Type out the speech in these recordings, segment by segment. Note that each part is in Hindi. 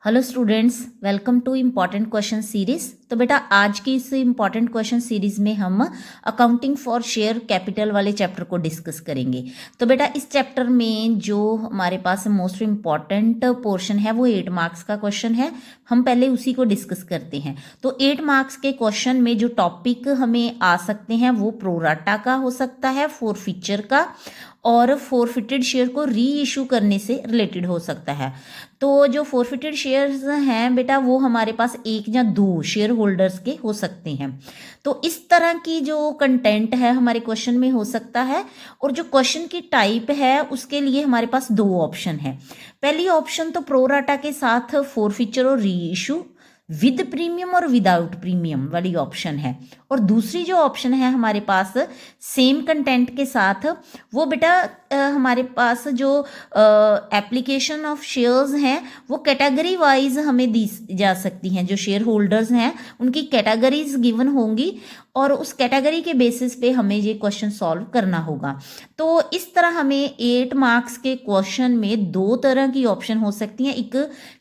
Hello students, welcome to important question series. तो बेटा आज की इस इम्पॉर्टेंट क्वेश्चन सीरीज में हम अकाउंटिंग फॉर शेयर कैपिटल वाले चैप्टर को डिस्कस करेंगे। तो बेटा इस चैप्टर में जो हमारे पास मोस्ट इम्पॉर्टेंट पोर्शन है वो 8 मार्क्स का क्वेश्चन है। हम पहले उसी को डिस्कस करते हैं। तो 8 मार्क्स के क्वेश्चन में जो टॉपिक हमें आ सकते हैं वो प्रोराटा का हो सकता है, फोरफीचर का, और फोरफिटेड शेयर को री इशू करने से रिलेटेड हो सकता है। तो जो फोरफिटेड शेयर्स हैं बेटा वो हमारे पास एक या दो शेयर होल्डर्स के हो सकते हैं। तो इस तरह की जो कंटेंट है हमारे क्वेश्चन में हो सकता है। और जो क्वेश्चन की टाइप है उसके लिए हमारे पास दो ऑप्शन है। पहली ऑप्शन तो प्रोराटा के साथ फोरफीचर और री इशू विद प्रीमियम और विदाउट प्रीमियम वाली ऑप्शन है। और दूसरी जो ऑप्शन है हमारे पास सेम कंटेंट के साथ, वो बेटा हमारे पास जो एप्लीकेशन ऑफ शेयर्स हैं वो कैटेगरी वाइज हमें दी जा सकती हैं। जो शेयर होल्डर्स हैं उनकी कैटेगरीज गिवन होंगी और उस कैटेगरी के बेसिस पे हमें ये क्वेश्चन सॉल्व करना होगा। तो इस तरह हमें 8 मार्क्स के क्वेश्चन में दो तरह की ऑप्शन हो सकती हैं, एक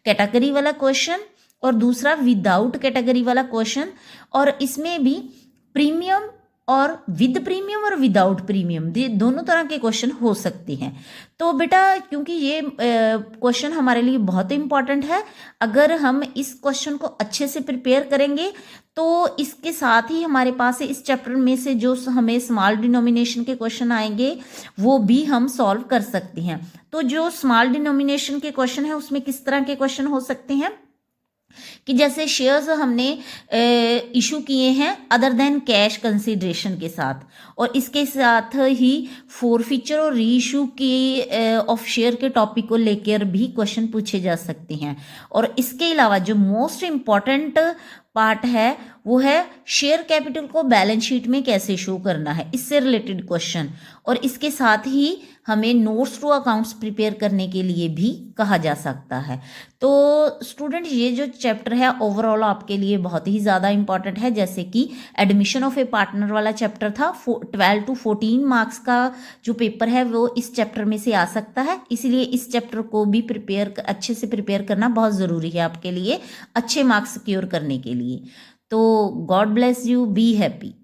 कैटेगरी वाला क्वेश्चन और दूसरा विदाउट कैटेगरी वाला क्वेश्चन। और इसमें भी प्रीमियम और विद प्रीमियम और विदाउट प्रीमियम दोनों तरह के क्वेश्चन हो सकते हैं। तो बेटा क्योंकि ये क्वेश्चन हमारे लिए बहुत इंपॉर्टेंट है, अगर हम इस क्वेश्चन को अच्छे से प्रिपेयर करेंगे तो इसके साथ ही हमारे पास इस चैप्टर में से जो हमें स्मॉल डिनोमिनेशन के क्वेश्चन आएंगे वो भी हम सॉल्व कर सकते हैं। तो जो स्मॉल डिनोमिनेशन के क्वेश्चन है उसमें किस तरह के क्वेश्चन हो सकते हैं कि जैसे शेयर्स हमने इशू किए हैं अदर देन कैश कंसिडरेशन के साथ, और इसके साथ ही फोरफीचर और री इशू की ऑफ शेयर के टॉपिक को लेकर भी क्वेश्चन पूछे जा सकते हैं। और इसके अलावा जो मोस्ट इम्पॉर्टेंट पार्ट है वो है शेयर कैपिटल को बैलेंस शीट में कैसे शो करना है, इससे रिलेटेड क्वेश्चन। और इसके साथ ही हमें नोट्स टू अकाउंट्स प्रिपेयर करने के लिए भी कहा जा सकता है। तो स्टूडेंट ये जो चैप्टर है ओवरऑल आपके लिए बहुत ही ज़्यादा इंपॉर्टेंट है। जैसे कि एडमिशन ऑफ ए पार्टनर वाला चैप्टर था, 12 to 14 मार्क्स का जो पेपर है वो इस चैप्टर में से आ सकता है। इसलिए इस चैप्टर को भी अच्छे से प्रिपेयर करना बहुत ज़रूरी है आपके लिए अच्छे मार्क्स सिक्योर करने के लिए। तो God bless you, be happy.